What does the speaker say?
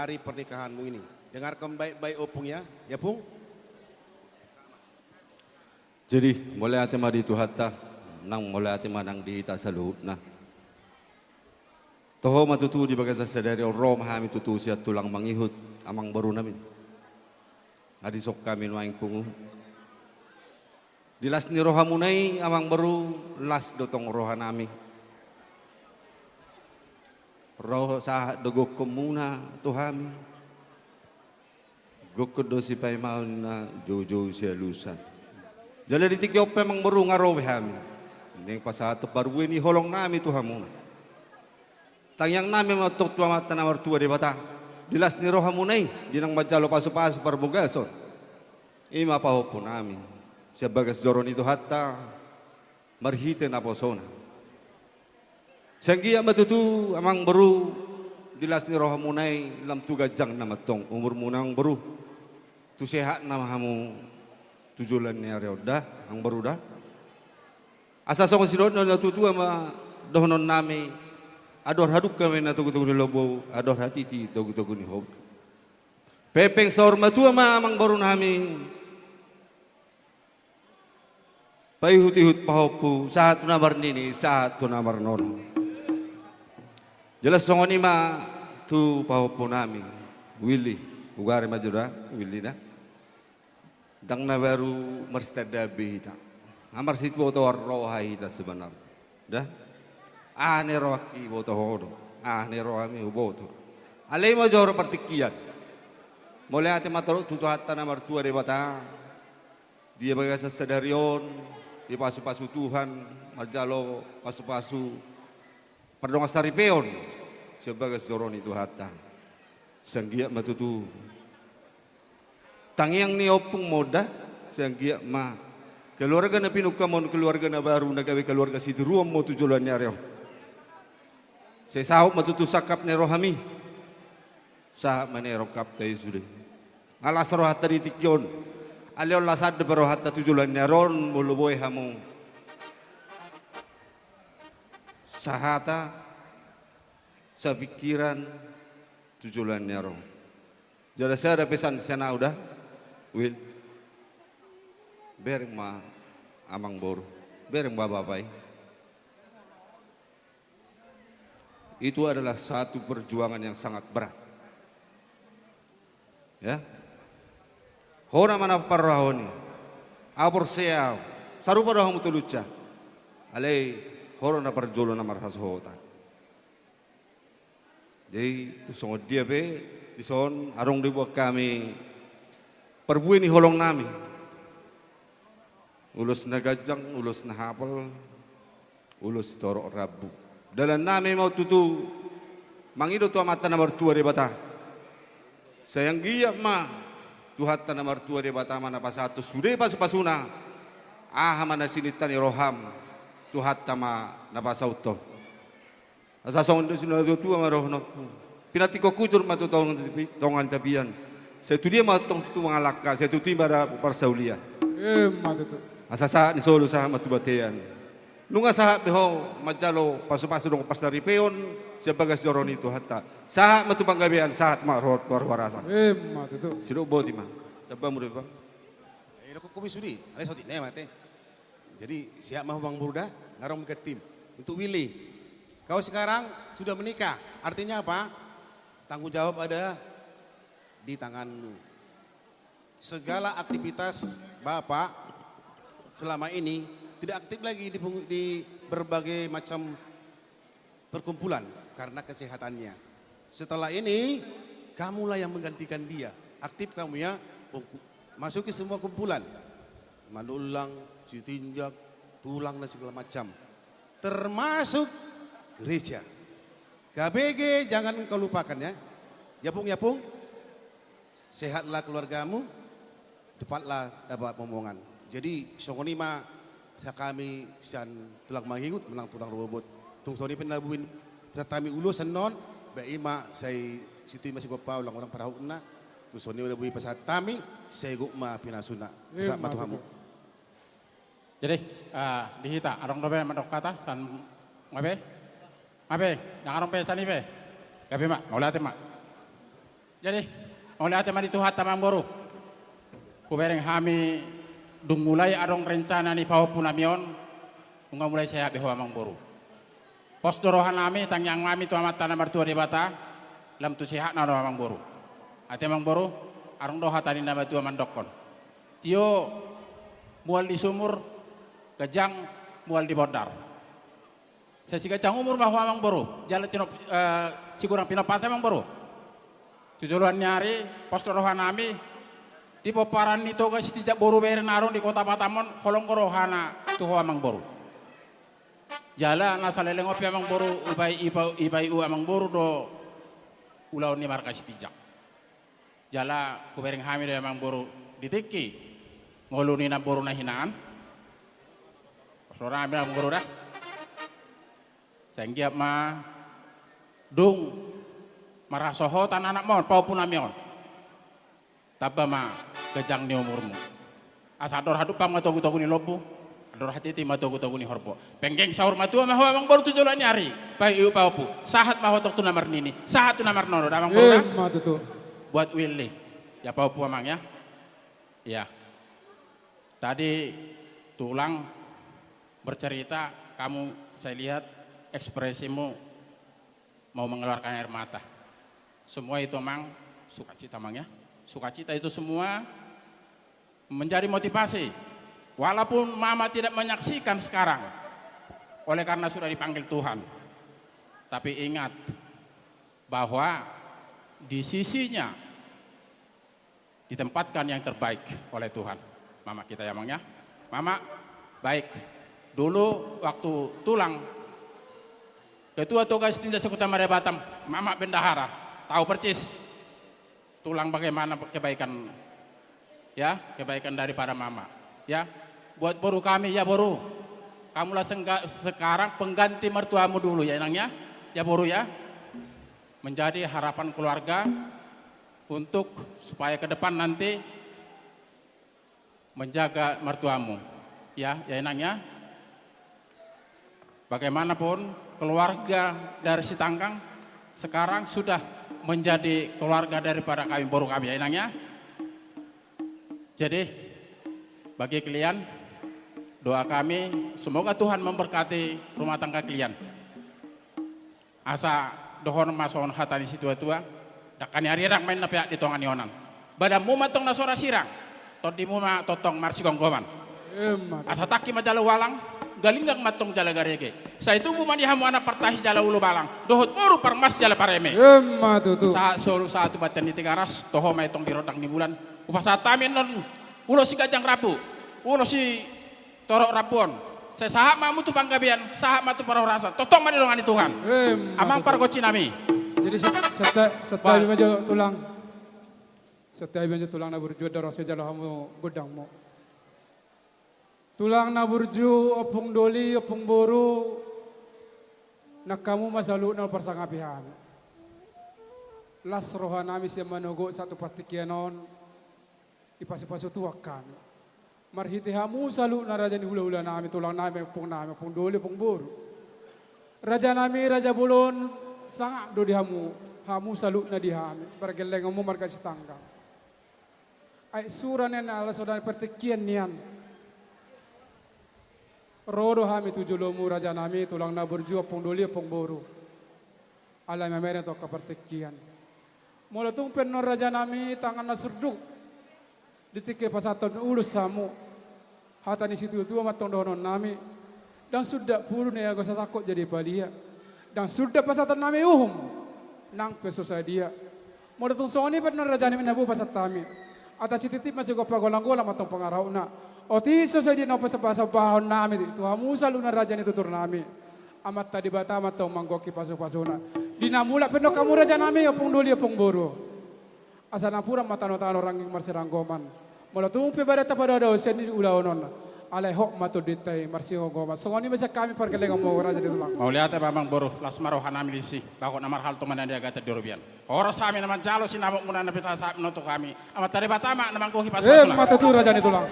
hari pernikahanmu ini. Dengarkan baik-baik Opung ya. Ya Pung? Jadi mulai ati ma di Tuhatta, nang mulai ati ma nang dihita sa luhut na. Toho matutu di bagas sa dari Roma hami tutu siya tulang mangihut amang baru namin. Adisok kami nuaing pungu. Dilas ni roha munay amang baru las dotong roha nami. Roh sa dogok ko muna tuhami. Gokod do si paimaon na jojo siya lusan. Jala ditikyo pa mang baru nga roh hami. Ning pasato baru ni holong nami tuhamuna. Tangyang nami matutwa mata na martua di bata. Dilas ni roha munay dinang majalo paso-paso parbugason. Ima pahopo nami. Siya bagas joron itu hatta marhite na posona. Sanggia matutu amang baru dilas ni roha munay lam tugajang na matong umur munang baru tu sehat na mahamu tujulan ni aryoda ang baru dah asa song sidon na tutu ama dohonon nami ador haduk kami na tugu ni lobo ador hatiti tugu ni hob pepeng saur matu ama amang baru nami payhut-hut pahopu saat na barnini saat na barnon. Jelas songoni ma tu pahopo nami Willy ugare majura Willy dah dang na baru merstada bihita amar situ boto roha hita sebenar dah ne rohaki boto hodo ne rohami boto alai mo joro partikian mulai ate matoro tutu hatta na martua de bata dia bagasa sadarion di pasu-pasu Tuhan marjalo pasu-pasu perdong saripeon sebagai joron itu hatta sanggia matutu tangiang ni opung moda sanggia ma keluarga na pinukamon keluarga na baru na gawe keluarga situ ruam mo tujulan nyaryo sesahop matutu sakap ni rohami sa manero kap tay sude alas rohat tadi tikyon alio lasad de rohat tujulan nyaron muluboy hamu sahata sa pikiran tujulan nero. Jadi saya ada pesan sana udah, Will. Bereng ma amang boru, bereng babai. Itu adalah satu perjuangan yang sangat berat. Ya. Hona mana parahoni, abor sea, sarupa dah hamu tuluca. Alai horona perjolo na marhas hota. Jadi tu songo dia be di son arong dibuat kami perbuih ni holong nami. Ulus na gajang, ulus na hapal, ulus torok rabu. Dalam nami mau tutu mangido tu amata na mertua de bata. Sayang giyak ma tuhat na mertua de bata mana pasatu sude pasuna. Mana sinitani roham tuhat tama na pasauto. Asa song do sino do tua maroh no pinatiko kutur matu tongan tapian setu dia matong tu mangalaka setu timbara parsaulia matu tu asa sa ni solo sa matu batean nunga sa beho majalo pasu-pasu dong pastari peon sebagai joron itu hatta sa matu panggabean saat marot warwarasan matu tu sino boti ma tabba mude ba Ko komisudi ale soti ne mate. Jadi siap mau Bang Burda ngarong ke tim untuk Willy. Kau sekarang sudah menikah, artinya apa? Tanggung jawab ada di tanganmu. Segala aktivitas Bapak selama ini tidak aktif lagi di berbagai macam perkumpulan karena kesehatannya. Setelah ini, kamulah yang menggantikan dia. Aktif kamu ya, masuki semua kumpulan. Manulang, citinjak, tulang dan segala macam. Termasuk gereja. KBG jangan kau lupakan ya. Ya Pung. Sehatlah keluargamu, cepatlah dapat momongan. Jadi songonima sakami sian tulang manghingut menang tulang robot. Tung soni penabuin satami ulus senon baima saya siti masih gopau lang orang parahuna. Tu soni udah bui pasatami saya gukma pinasuna. Sama tuhamu. jadi dihita arong dobe mandok kata san ngabe jangan arong pe sani pe gabe mak mau latih mak Jadi, oleh ate mari tuhat tamang boru. Kubereng kami dung mulai arong rencana ni pau punamion, unga mulai saya beho amang boru. Pos dorohan kami tangyang kami tu amat tanah mertua di bata, lam tu sehat na amang boru. Ate amang boru, arong doha tani nama tu amandokon. Tio mual di sumur, kejang mual di bodar. Saya si kejang umur mah amang boru, jalan tino si kurang pinopate amang boru. Tujuan nyari pos dorohan kami di poparan itu guys tidak boru beren arong di kota Batamon kolong korohana tuh amang boru. Jala nasaleleng opi amang boru ibai u amang boru do ulau ni markas tijak. Jala kubereng hami do amang boru ditiki ngoluni na boru na hinaan. Sora amang boru dah. Senggiap ma dung marasoho tan anak mon pau punamion. Taba ma kejang ni umurmu. Asador hadu pang matogu-togu ni lobu. Ador hati-hati matogu-togu ni horbo. Penggeng sahur matua mah amang boru tujulan nyari. Pai iu paupu. Sahat mah hotok tu namar nini. Sahat tu namar nono amang boru. Tutu. Buat Willy. Ya paupu amang ya. Ya. Tadi tulang bercerita kamu saya lihat ekspresimu mau mengeluarkan air mata. Semua itu mang sukacita mang ya. Sukacita itu semua menjadi motivasi. Walaupun mama tidak menyaksikan sekarang. Oleh karena sudah dipanggil Tuhan. Tapi ingat bahwa di sisinya ditempatkan yang terbaik oleh Tuhan. Mama kita ya mang ya. Mama baik. Dulu waktu tulang Ketua Tugas Tindak Sekutu Mare Batam, Mama bendahara, tahu percis tulang bagaimana kebaikan ya, kebaikan daripada Mama. Ya, buat boru kami ya boru. Kamulah sekarang pengganti mertuamu dulu ya enangnya. Ya boru ya. Menjadi harapan keluarga untuk supaya ke depan nanti menjaga mertuamu. Ya, ya enangnya. Bagaimanapun keluarga dari si Tangkang sekarang sudah menjadi keluarga daripada kami boru kami ya enangnya. Jadi bagi kalian doa kami semoga Tuhan memberkati rumah tangga kalian. Asa dohon mason hatani si tua-tua dakani hari rak main napiak di tongan yonan. Badamu matong nasora sirang. Todimu ma totong marsi gonggoman. Asa taki majala walang galinggang matong jala garege. Sa itu bu mani hamu anak partahi jala ulu balang. Dohot moru parmas jala pareme. Sa solu saatu batan di tigaras toho mai tong dirodang ni bulan. Upasatamin non ulo si gajang rapu. Ulo si torok rapuon. Saya sahak mamu tu panggabian, sahak matu para rasa. Totong mani dongani Tuhan. Amang pargoci nami. Jadi setai bajo tulang. Setai bajo tulang na burju daro se jalo hamu godang mo. Tulang na burju opung doli opung boru nak kamu masalu na persangapihan. Las rohanami si manogo satu partikianon ipasu-pasu tuakan. Marhiti hamu salu na raja ni hula-hula nami tulang nami opung doli opung boru. Raja nami raja bulon sangat do di hamu salu na di hami bargeleng mo marka si Tangkang. Ay suranen ala saudara partikian nian. Rodo hami tujulomu raja nami tulang na burju opung doli opung boru. Ala memeren to kapertekian. Mulatung penor raja nami tangan na surduk. Ditike pasaton ulus samu. Hatani situ tua matong donon nami. Dan sudah puluh ne ago takut jadi palia. Dan sudah pasaton nami uhum. Nang peso saya dia. Mulatung soni penor raja nami nabu pasat tami. Atas titip masih gopa golang-golang matong pengarau na. Otiso sa di na pasapasapahon namin. Ito hamusa luna raja ni tutur namin. Amat tadi bata amat tong manggoki pasu-pasuna. Dinamula peno kamu raja namin opung doli opung boru. Asa napura matano-tano ranging marsiranggoman. Mula tumpi barata pada daw seni ulaonon. Alay hok matuditay marsingogoman. So ngoni masa kami perkelengan mo raja dito lang. Mau lihat mamang boru lasmaro hanami lisi. Bako namar hal tuman dia agata dirubian. Oras kami naman jalo sinamok muna na pita sa noto kami. Amat tadi bata mak namang goki pasu-pasuna. Matutu raja nito lang.